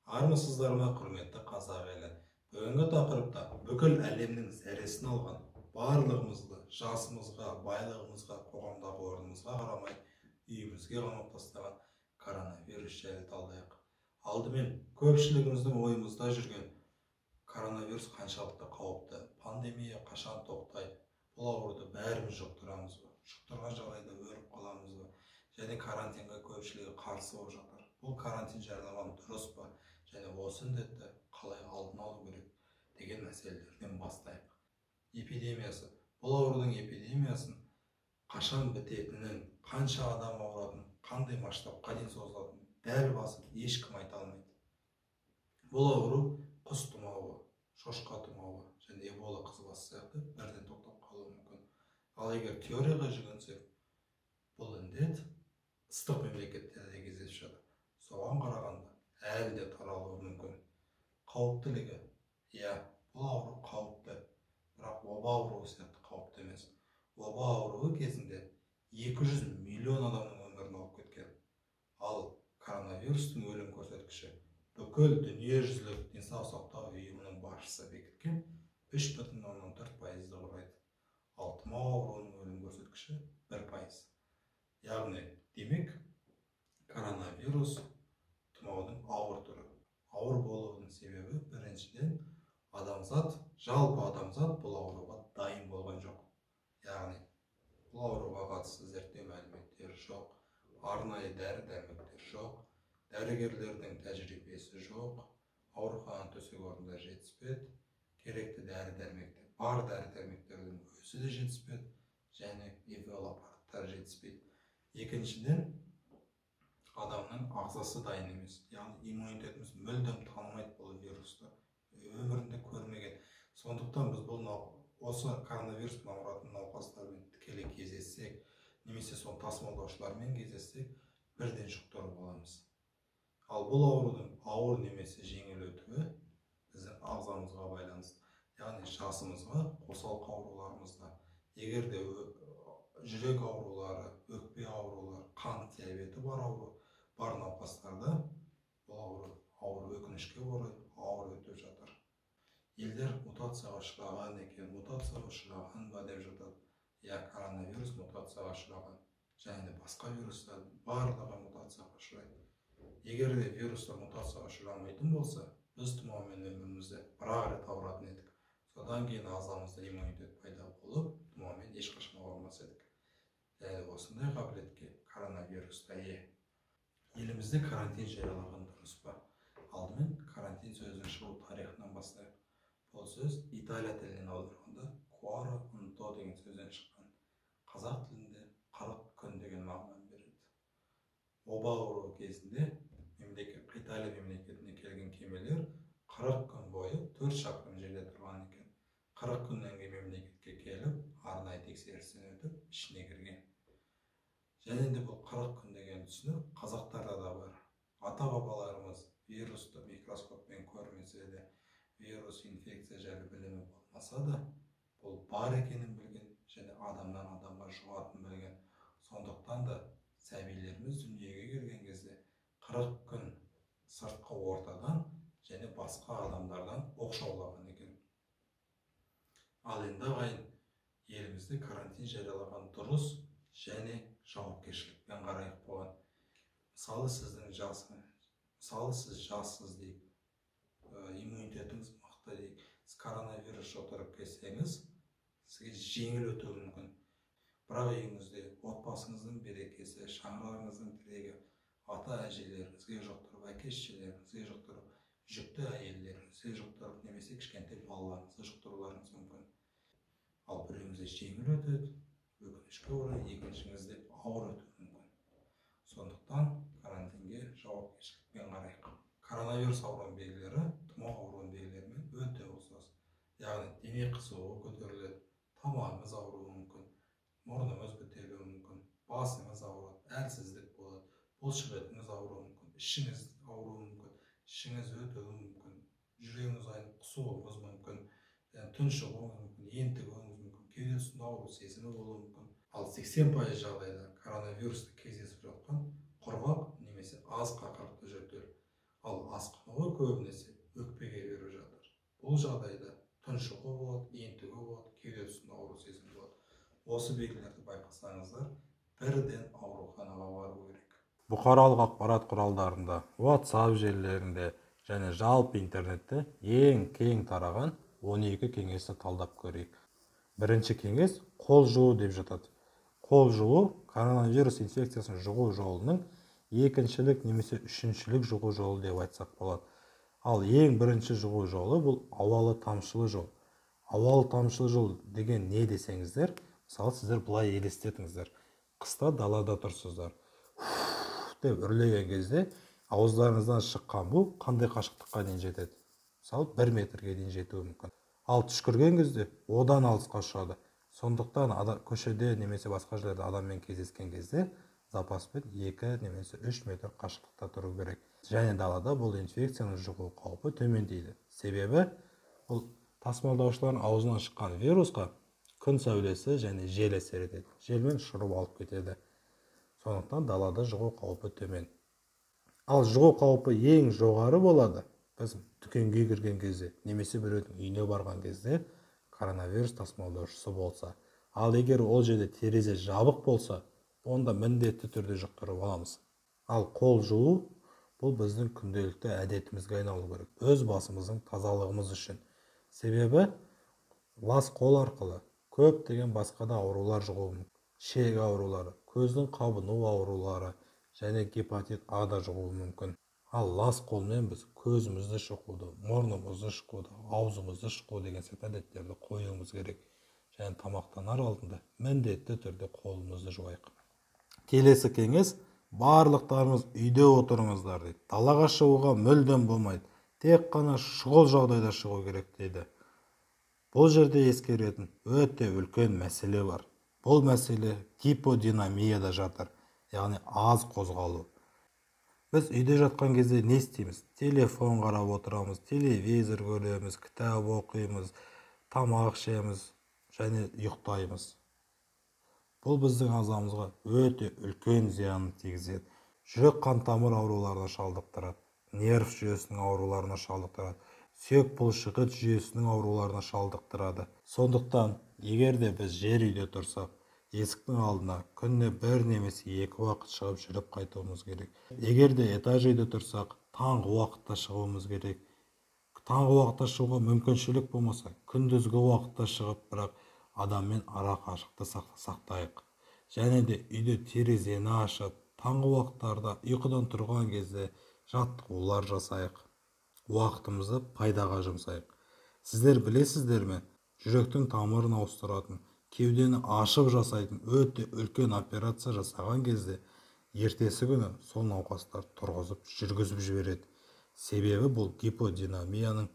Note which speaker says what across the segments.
Speaker 1: Армысыздар ма, құрметті қазақ елі? Бүгінгі тақырыпта бүкіл әлемнің зәресін алған, барлығымызды жасымызға, байлығымызға, қоғамдағы орнымызға қарамай үйімізге қамап тастаған коронавирус жайлы талдайық. Алдымен көпшілігіміздің ойымызда жүрген коронавирус қаншалықты қауіпті, пандемия қашан тоқтайды, бұл ауруды бәріміз жұқтырамыз ба, жұқтырған жағдайда өліп қаламыз ба, және карантинге көпшілігі қарсы болып жатыр. Бұл карантин жариялаған дұрыс па, және осы індетті қалай алдын алу керек деген мәселелерден бастайық. Эпидемиясы. Бұл аурудың эпидемиясын қашан бітетінін, қанша адам ауыратынын, қандай масштабқа дейін созылатынын дәл басып ешкім айта алмайды. Бұл ауру құс тұмауы, шошқа тұмауы және эбола қызбасы сияқты бірден тоқтап қалуы мүмкін. Ал егер теорияға жүгінсек, бұл індет ыстық мемлекеттерде кездесіп жатыр. Соған қарағанда әлі де таралуы мүмкін. Қауіптілігі, бұл ауру қауіпті, бірақ оба ауруы сияқты қауіпті емес. Оба ауруы кезінде 200 миллион адамның өмірін алып кеткен. Ал коронавирустың өлім көрсеткіші бүкіл дүниежүзілік денсаулық сақтау ұйымының басшысы бекіткен 3,4%-ді құрайды. Ал тұмау ауруының өлім көрсеткіші 1%. Яғни, демек, коронавирус тұмаудың ауыр түрі. Ауыр болуының себебі біріншіден жалпы адамзат бұл ауруға дайын болған жоқ. Яғни, бұл ауруға қатысты зерттеу мәліметтер жоқ, арнайы дәрі-дәрмектер жоқ, дәрігерлердің тәжірибесі жоқ, аурухана төсек орындар жетіспеді, керекті дәрі-дәрмектер бар, дәрі-дәрмектердің өзі де жетіспеді, және эбола аппараттары жетіспейді. Екіншіден, адамның ағзасы дайын емес. Яғни иммунитетіміз мүлдем танымайды бұл вирусты, өмірінде көрмеген. Сондықтан біз осы коронавируспен ауыратын науқастармен тікелей кездессек, немесе соны тасымалдаушылармен кездессек, бірден жұқтырып аламыз. Ал бұл аурудың ауыр немесе жеңіл өтуі біздің ағзамызға байланысты. Яғни жасымызға, қосалқы ауруларымызға, егер де жүрек аурулары, өкпе аурулары, қант диабеті бар науқастарда бұл ауру өкінішке орай ауыр өтіп жатыр. Елдер мутацияға ұшыраған екен, мутацияға ұшыраған ба деп жатады. Коронавирус мутацияға ұшыраған, және басқа вирустардың барлығы мутацияға ұшырайды. Егер де вирустар мутацияға ұшырамайтын болса, біз тұмаумен өмірімізде бір-ақ рет ауыратын едік. Содан кейін ағзамызда иммунитет пайда болып, тұмаумен ешқашан ауырмас едік. Және осындай қабілетке коронавирусқа ие. Елімізде карантин жариялаған дұрыс па? Алдымен карантин сөзінің шығу тарихынан бастайық. Бұл сөз Италия тілінен аударғанда quarantino деген сөзден шыққан. Қазақ тілінде 40 күн деген мағынаны береді. Оба ауруы кезінде Италия мемлекетіне келген кемелер 40 күн бойы 4 шақырым жерде тұрған екен. 40 күннен кейін мемлекетке келіп, арнайы тексерістен өтіп, ішіне кірген. Және де бұл 40 күн деген түсінік қазақтарда да бар. Ата-бабаларымыз вирусты микроскоппен көрмесе де, вирус инфекция жайлы білімі болмаса да, бұл бар екенін білген, және адамнан адамға жұғатынын білген. Сондықтан да сәбилеріміз дүниеге келген кезде 40 күн сыртқы ортадан және басқа адамдардан оқшаулаған екен. Ал енді ағайын, елімізде карантин жариялаған дұрыс және жауапкершілікпен қарайық болған. Мысалы, сіз жассыз дейік, иммунитетіңіз мықты дейік, сіз коронавирус жұқтырып келсеңіз, сізге жеңіл өтуі мүмкін. Бірақ үйіңізде отбасыңыздың берекесі, шаңырағыңыздың тірегі, ата-әжелеріңізге жұқтырып, әке-шешелеріңізге жұқтырып, жүкті әйелдеріңізге жұқтырып, немесе кішкентай балаларыңызға жұқтыруларыңыз мүмкін. Ал біреуіңізде жеңіл өтеді, өкінішке орай, екіншіңізде ауыр өтуі мүмкін. Сондықтан карантинге жауапкершілікпен қарайық. Коронавирус ауруының белгілері тұмау ауруының белгілерімен өте ұқсас. Яғни дене қызуы көтеріледі, тамағыңыз ауруы мүмкін, мұрныңыз бітелуі мүмкін, басыңыз ауырады, әлсіздік болады, бұлшықетіңіз ауруы мүмкін, ішіңіз ауруы мүмкін, ішіңіз өтуі мүмкін, жүрегіңіз айнып құсуыңыз мүмкін, тұншығуыңыз мүмкін, ентігуіңіз мүмкін, кеудесінде ауру сезімі болуы мүмкін. Ал 80% жағдайда коронавирусты кездесіп жатқан құрғақ немесе аз қақырықты жөтел. Ал асқыну жұғы көбінесе өкпеге беріп жатыр. Бұл жағдайда тұншығу болады, ентігу болады, кеуде тұсында ауру сезімі болады. Осы белгілерді байқасаңыздар, бірден ауруханаға бару керек. Бұқаралық ақпарат құралдарында, WhatsApp желілерінде және жалпы интернетте ең кең тараған 12 кеңесті талдап көрейік. Бірінші кеңес қол жуу деп жатады. Қол жуу коронавирус инфекциясын жұғу жолының екіншілік немесе үшіншілік жұғу жолы деп айтсақ болады. Ал ең бірінші жұғу жолы бұл ауалы тамшылы жол. Ауалы тамшылы жол деген не десеңіздер, мысалы сіздер былай елестетіңіздер. Қыста далада тұрсыздар. Деп үрлеген кезде ауыздарыңыздан шыққан бу қандай қашықтыққа дейін жетеді? Мысалы 1 метрге дейін жетуі мүмкін. Ал түшкірген кезде одан алысқа ұшады. Сондықтан көшеде немесе басқа жерлерде адаммен кездескен кезде запаспен 2 немесе 3 метр қашықтықта тұру керек. Және далада бұл инфекцияның жұғу қаупі төмендейді. Себебі бұл тасымалдаушылардың аузынан шыққан вирусқа күн сәулесі және жел әсер етеді. Желмен шұрып алып кетеді. Сондықтан далада жұғу қаупі төмен. Ал жұғу қаупі ең жоғары болады біз дүкенге кірген кезде немесе біреудің үйіне барған кезде коронавирус тасымалдаушысы болса. Ал егер ол жерде терезе жабық болса, онда міндетті түрде жұқтырып аламыз. Ал қол жуу бұл біздің күнделікті әдетімізге айналу керек. Өз басымыздың тазалығымыз үшін. Себебі лас қол арқылы көптеген басқа да аурулар жұғуы мүмкін. Ішек аурулары, көздің қабыну аурулары және гепатит А да жұғуы мүмкін. Ал лас қолмен біз көзімізді шұқуды, мұрнымызды шұқуды, аузымызды шұқу деген сияқты әдеттерді қоюымыз керек. Және тамақтанар алдында міндетті түрде қолымызды жуайық. Келесі кеңес, барлықтарыңыз үйде отырыңыздар дейді. Далаға шығуға мүлдем болмайды. Тек қана шұғыл жағдайда шығу керек дейді. Бұл жерде ескеретін өте үлкен мәселе бар. Бұл мәселе гиподинамияда жатыр, яғни аз қозғалу. Біз үйде жатқан кезде не істейміз? Телефон қарап отырамыз, телевизор көреміз, кітап оқимыз, тамақ ішеміз және ұйықтаймыз. Бұл біздің ағзамызға өте үлкен зиянын тигізеді. Жүрек қан тамыр ауруларына шалдықтырады, нерв жүйесінің ауруларына шалдықтырады, сүйек бұлшықет жүйесінің ауруларына шалдықтырады. Сондықтан, егер де біз жер үйде тұрсақ, есіктің алдына күніне 1 немесе 2 уақыт шығып жүріп қайтуымыз керек. Егер де этаж үйде тұрсақ, таңғы уақытта шығуымыз керек. Таңғы уақытта шығуға мүмкіншілік болмаса, күндізгі уақытта шығып, бірақ адаммен ара қашықтықты сақтайық. Және де үйде терезені ашып, таңғы уақыттарда ұйқыдан тұрған кезде жаттығулар жасайық. Уақытымызды пайдаға жұмсайық. Сіздер білесіздер ме? Жүректің тамырын ауыстыратын, кеудені ашып жасайтын өте үлкен операция жасаған кезде ертесі күні сол науқастар тұрғызып жүргізіп жібереді. Себебі бұл гиподинамияның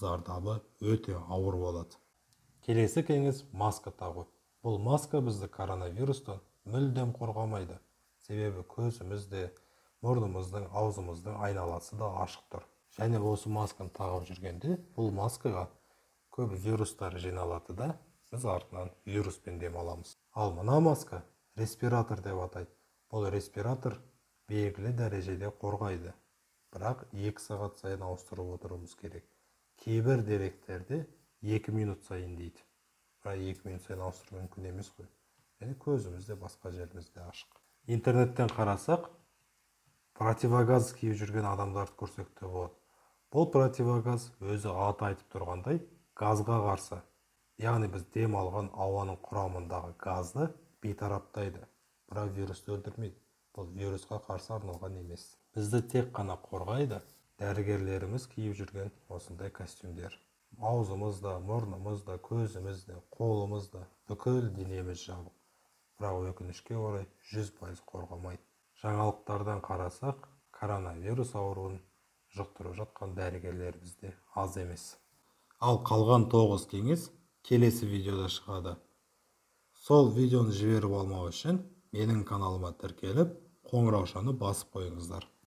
Speaker 1: зардабы өте ауыр болады. Келесі кеңес маска тағу. Бұл маска бізді коронавирустан мүлдем қорғамайды. Себебі көзімізде, мұрнымыздың, аузымыздың айналасы да ашық тұр. Және осы масканы тағып жүргенде бұл маскаға көп вирустар жиналады да, біз артынан вируспен демаламыз. Ал мына маска респиратор деп атайды. Бұл респиратор белгілі дәрежеде қорғайды. Бірақ 2 сағат сайын ауыстырып отыруымыз керек. Кейбір деректерде 2 минут сайын дейді. Бірақ 2 минут сайын ауыстыру мүмкін емес қой. Және көзімізде басқа жерімізде ашық. Интернеттен қарасақ, противогаз киіп жүрген адамдарды көрсек те болады. Бұл противогаз өзі аты айтып тұрғандай газға қарсы. Яғни біз дем алған ауаның құрамындағы газды бейтараптайды. Бірақ вирусты өлтірмейді. Бұл вирусқа қарсы арналған емес. Бізді тек қана қорғайды дәрігерлеріміз киіп жүрген осындай костюмдер. Аузымызда, мұрнымызда, көзімізде, қолымызда бүкіл денеміз жабық. Бірақ өкінішке орай 100% қорғамайды. Жаңалықтардан қарасақ, коронавирус ауруын жұқтырып жатқан дәрігерлеріміз де аз емес. Ал қалған 9 кеңес келесі видеода шығады. Сол видеоны жіберіп алмау үшін менің каналыма тіркеліп, қоңыраушаны басып қойыңыздар.